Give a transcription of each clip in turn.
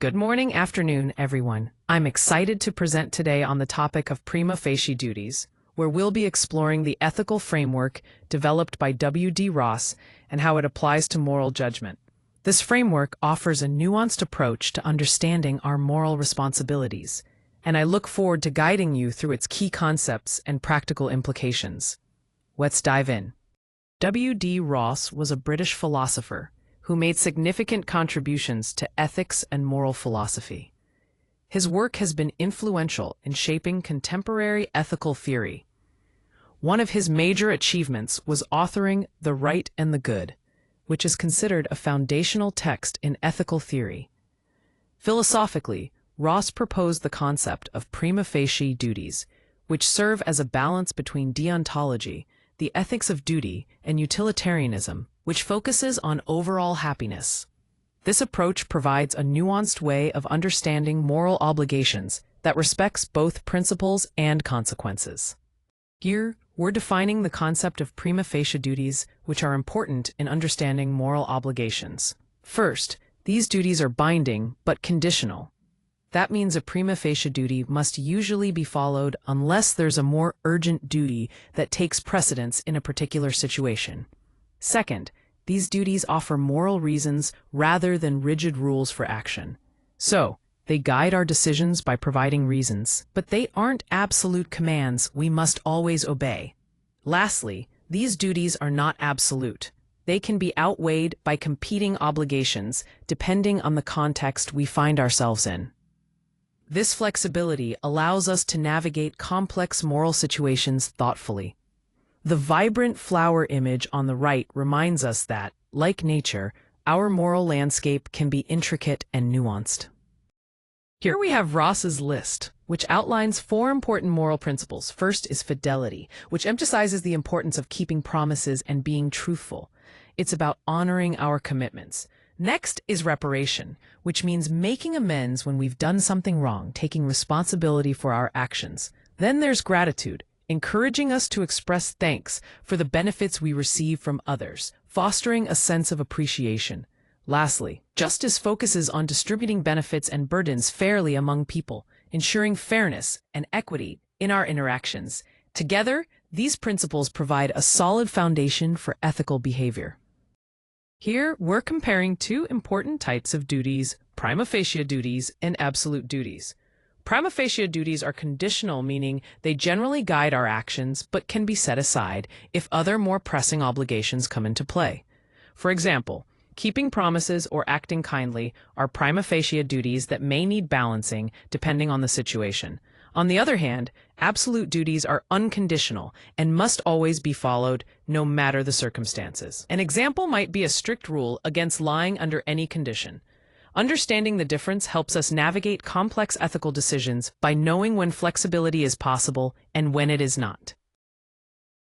Good morning, afternoon, everyone. I'm excited to present today on the topic of prima facie duties, where we'll be exploring the ethical framework developed by W.D. Ross and how it applies to moral judgment. This framework offers a nuanced approach to understanding our moral responsibilities, and I look forward to guiding you through its key concepts and practical implications. Let's dive in. W.D. Ross was a British philosopher who made significant contributions to ethics and moral philosophy. His work has been influential in shaping contemporary ethical theory. One of his major achievements was authoring The Right and the Good, which is considered a foundational text in ethical theory. Philosophically, Ross proposed the concept of prima facie duties, which serve as a balance between deontology, the ethics of duty, and utilitarianism, which focuses on overall happiness. This approach provides a nuanced way of understanding moral obligations that respects both principles and consequences. Here, we're defining the concept of prima facie duties, which are important in understanding moral obligations. First, these duties are binding but conditional. That means a prima facie duty must usually be followed unless there's a more urgent duty that takes precedence in a particular situation. Second, these duties offer moral reasons rather than rigid rules for action. So, they guide our decisions by providing reasons, but they aren't absolute commands we must always obey. Lastly, these duties are not absolute. They can be outweighed by competing obligations depending on the context we find ourselves in. This flexibility allows us to navigate complex moral situations thoughtfully. The vibrant flower image on the right reminds us that, like nature, our moral landscape can be intricate and nuanced. Here we have Ross's list, which outlines 4 important moral principles. First is fidelity, which emphasizes the importance of keeping promises and being truthful. It's about honoring our commitments. Next is reparation, which means making amends when we've done something wrong, taking responsibility for our actions. Then there's gratitude, encouraging us to express thanks for the benefits we receive from others, fostering a sense of appreciation. Lastly, justice focuses on distributing benefits and burdens fairly among people, ensuring fairness and equity in our interactions. Together, these principles provide a solid foundation for ethical behavior. Here, we're comparing 2 important types of duties: prima facie duties and absolute duties. Prima facie duties are conditional, meaning they generally guide our actions but can be set aside if other more pressing obligations come into play. For example, keeping promises or acting kindly are prima facie duties that may need balancing depending on the situation. On the other hand, absolute duties are unconditional and must always be followed no matter the circumstances. An example might be a strict rule against lying under any condition. Understanding the difference helps us navigate complex ethical decisions by knowing when flexibility is possible and when it is not.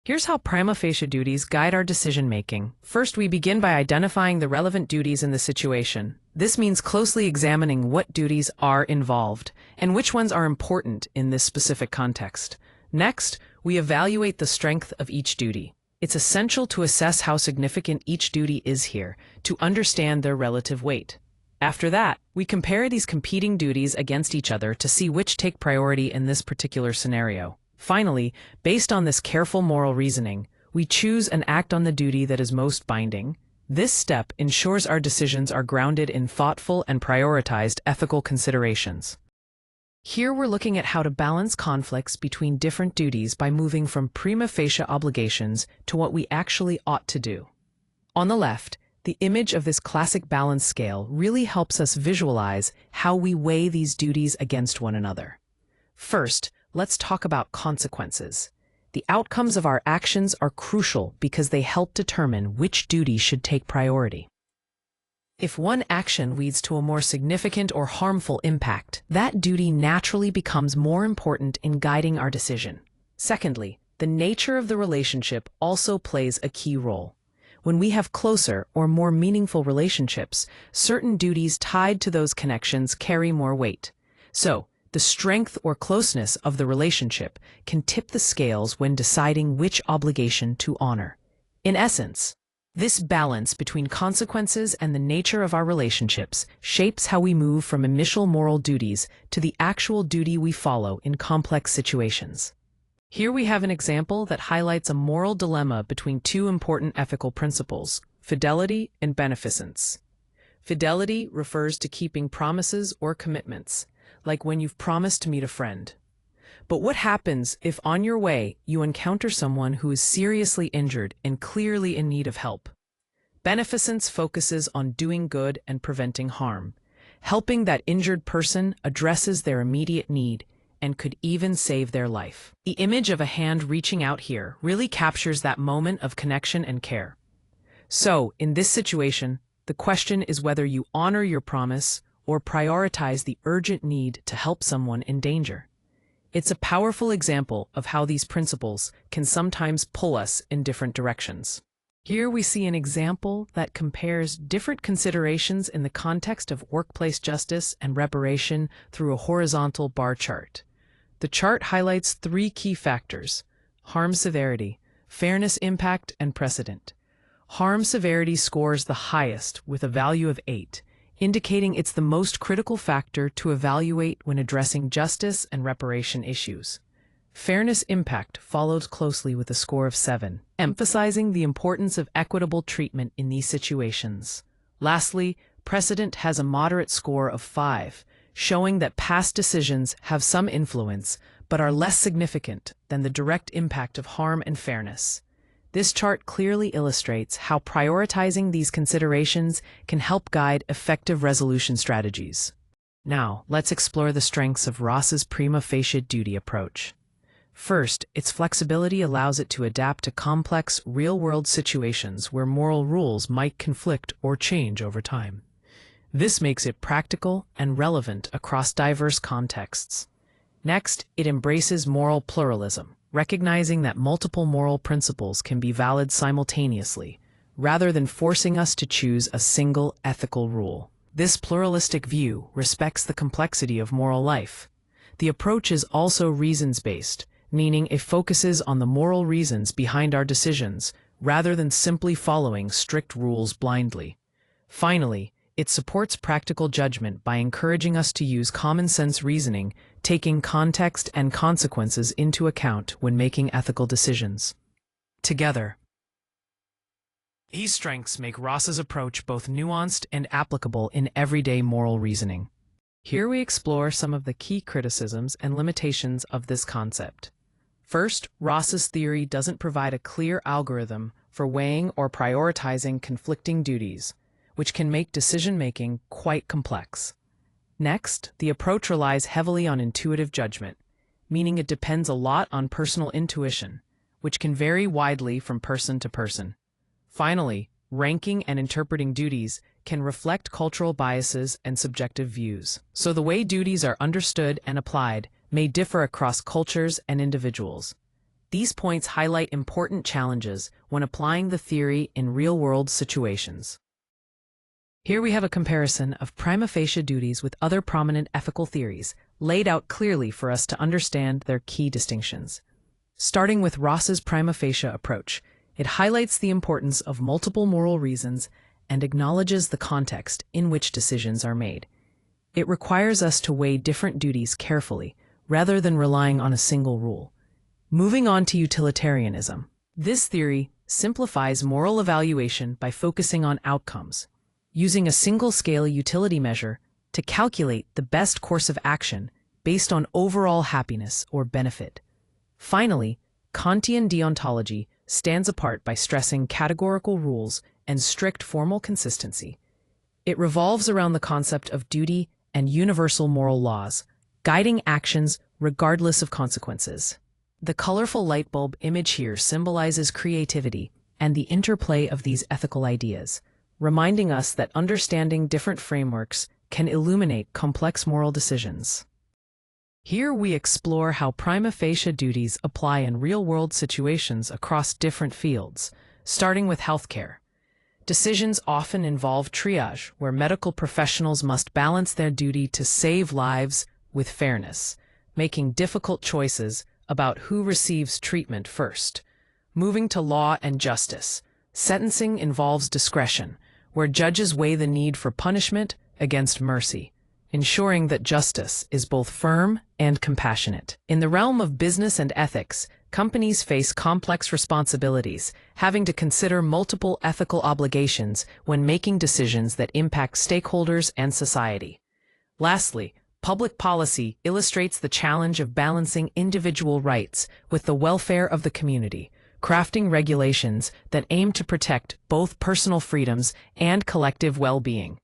Here's how prima facie duties guide our decision-making. First, we begin by identifying the relevant duties in the situation. This means closely examining what duties are involved and which ones are important in this specific context. Next, we evaluate the strength of each duty. It's essential to assess how significant each duty is here to understand their relative weight. After that, we compare these competing duties against each other to see which take priority in this particular scenario. Finally, based on this careful moral reasoning, we choose and act on the duty that is most binding. This step ensures our decisions are grounded in thoughtful and prioritized ethical considerations. Here we're looking at how to balance conflicts between different duties by moving from prima facie obligations to what we actually ought to do. On the left, the image of this classic balance scale really helps us visualize how we weigh these duties against one another. First, let's talk about consequences. The outcomes of our actions are crucial because they help determine which duty should take priority. If one action leads to a more significant or harmful impact, that duty naturally becomes more important in guiding our decision. Secondly, the nature of the relationship also plays a key role. When we have closer or more meaningful relationships, certain duties tied to those connections carry more weight. So, the strength or closeness of the relationship can tip the scales when deciding which obligation to honor. In essence, This balance between consequences and the nature of our relationships shapes how we move from initial moral duties to the actual duty we follow in complex situations. Here we have an example that highlights a moral dilemma between two important ethical principles: fidelity and beneficence. Fidelity refers to keeping promises or commitments, like when you've promised to meet a friend. But what happens if on your way you encounter someone who is seriously injured and clearly in need of help? Beneficence focuses on doing good and preventing harm. Helping that injured person addresses their immediate need and could even save their life. The image of a hand reaching out here really captures that moment of connection and care. So, in this situation, the question is whether you honor your promise or prioritize the urgent need to help someone in danger. It's a powerful example of how these principles can sometimes pull us in different directions. Here we see an example that compares different considerations in the context of workplace justice and reparation through a horizontal bar chart. The chart highlights three key factors: harm severity, fairness impact, and precedent. Harm severity scores the highest with a value of 8, indicating it's the most critical factor to evaluate when addressing justice and reparation issues. Fairness impact follows closely with a score of 7, emphasizing the importance of equitable treatment in these situations. Lastly, precedent has a moderate score of 5, showing that past decisions have some influence but are less significant than the direct impact of harm and fairness. This chart clearly illustrates how prioritizing these considerations can help guide effective resolution strategies. Now, let's explore the strengths of Ross's prima facie duty approach. First, its flexibility allows it to adapt to complex, real-world situations where moral rules might conflict or change over time. This makes it practical and relevant across diverse contexts. Next, it embraces moral pluralism, recognizing that multiple moral principles can be valid simultaneously, rather than forcing us to choose a single ethical rule. This pluralistic view respects the complexity of moral life. The approach is also reasons-based, meaning it focuses on the moral reasons behind our decisions, rather than simply following strict rules blindly. Finally, it supports practical judgment by encouraging us to use common-sense reasoning, taking context and consequences into account when making ethical decisions. Together, these strengths make Ross's approach both nuanced and applicable in everyday moral reasoning. Here we explore some of the key criticisms and limitations of this concept. First, Ross's theory doesn't provide a clear algorithm for weighing or prioritizing conflicting duties, which can make decision-making quite complex. Next, the approach relies heavily on intuitive judgment, meaning it depends a lot on personal intuition, which can vary widely from person to person. Finally, ranking and interpreting duties can reflect cultural biases and subjective views, so the way duties are understood and applied may differ across cultures and individuals. These points highlight important challenges when applying the theory in real-world situations. Here we have a comparison of prima facie duties with other prominent ethical theories, laid out clearly for us to understand their key distinctions. Starting with Ross's prima facie approach, it highlights the importance of multiple moral reasons and acknowledges the context in which decisions are made. It requires us to weigh different duties carefully, rather than relying on a single rule. Moving on to utilitarianism. This theory simplifies moral evaluation by focusing on outcomes, using a single-scale utility measure to calculate the best course of action based on overall happiness or benefit. Finally, Kantian deontology stands apart by stressing categorical rules and strict formal consistency. It revolves around the concept of duty and universal moral laws, guiding actions regardless of consequences. The colorful light bulb image here symbolizes creativity and the interplay of these ethical ideas, reminding us that understanding different frameworks can illuminate complex moral decisions. Here we explore how prima facie duties apply in real-world situations across different fields, starting with healthcare. Decisions often involve triage, where medical professionals must balance their duty to save lives with fairness, making difficult choices about who receives treatment first. Moving to law and justice, Sentencing involves discretion, where judges weigh the need for punishment against mercy, ensuring that justice is both firm and compassionate. In the realm of business and ethics, companies face complex responsibilities, having to consider multiple ethical obligations when making decisions that impact stakeholders and society. Lastly, public policy illustrates the challenge of balancing individual rights with the welfare of the community, crafting regulations that aim to protect both personal freedoms and collective well-being.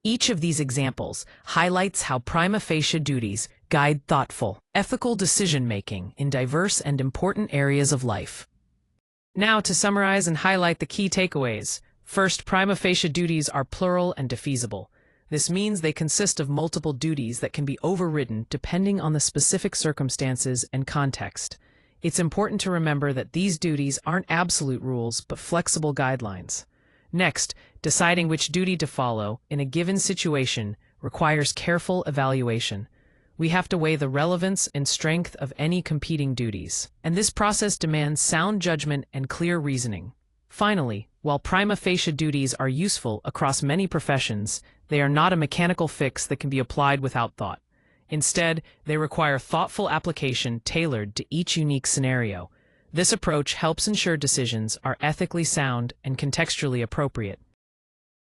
Each of these examples highlights how prima facie duties guide thoughtful, ethical decision-making in diverse and important areas of life. Now, to summarize and highlight the key takeaways. First, prima facie duties are plural and defeasible. This means they consist of multiple duties that can be overridden depending on the specific circumstances and context. It's important to remember that these duties aren't absolute rules but flexible guidelines. Next, deciding which duty to follow in a given situation requires careful evaluation. We have to weigh the relevance and strength of any competing duties, and this process demands sound judgment and clear reasoning. Finally, while prima facie duties are useful across many professions, they are not a mechanical fix that can be applied without thought. Instead, they require thoughtful application tailored to each unique scenario. This approach helps ensure decisions are ethically sound and contextually appropriate.